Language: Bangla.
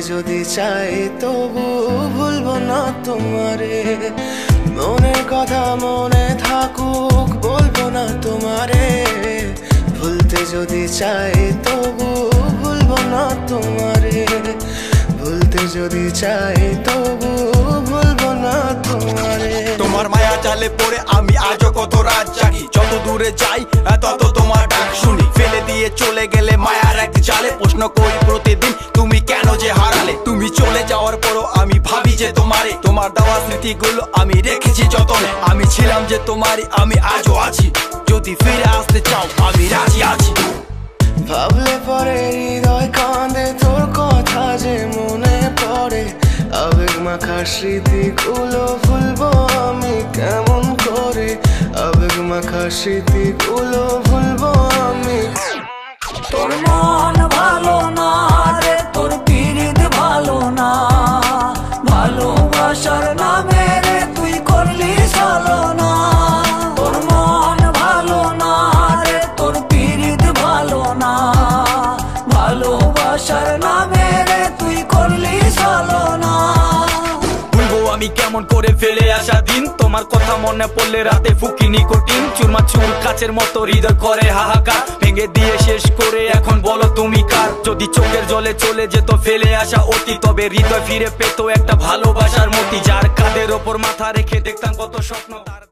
যদি চাই তবু ভুলবো না তোমারে। মনের কথা মনে থাকুক বলবো না তোমারে। ভুলতে যদি চাই তবু ভুলবো না তোমারে। ভুলতে যদি চাই তবু ভুলবো না তোমারে। তোমার মায়া জালে পড়ে আমি আজও কত রাত জাগি, যত দূরে যাই তত তোমার ডাক শুনি। ফেলে দিয়ে চলে গেলে মায়ার এক জালে প্রশ্ন করি প্রতিদিন তুমি কেন যে হারালে। তুমি চলে যাওয়ার পরও আমি ভাবি যে তোমারে, তোমার দেওয়া স্মৃতিগুলো আমি রেখেছি যতনে। আমি ছিলাম যে তোমারই, আমি আজও আছি, যদি ফিরে আসতে চাও আমি রাজি আছি। ভাবলে পরে হৃদয় কাঁদে, তোর কথা যে মনে পড়ে। আবেগ মাখা স্মৃতিগুলো ভুলবো আমি কেমন করে। আবেগ মাখা স্মৃতিগুলো ভুলবো আমি। তোর মন ভালো না রে, তোর পীড়িত ভালো না। ভালোবাসার নামে রে তুই করলি ছলনা। তোর মন ভালো না রে, তোর পীড়িত ভালো না। ভালোবাসার নামে রে তুই করলি ছলনা। ভুলবো আমি কেমন করে ফেলে আসা দিন, তোমার কথা মনে পড়লে রাতে ফুকি নিকোটিন। চুরমাচুর কাচের মতো হৃদয় করে হাহাকার, ভেঙে দিয়ে শেষ করে এখন বলো তুমি কার। যদি চোখের জলে চলে যেত ফেলে আসা অতি, তবে হৃদয় ফিরে পেত একটা ভালোবাসার মতি। যার কাঁধের ওপর মাথা রেখে দেখতাম কত স্বপ্ন তার।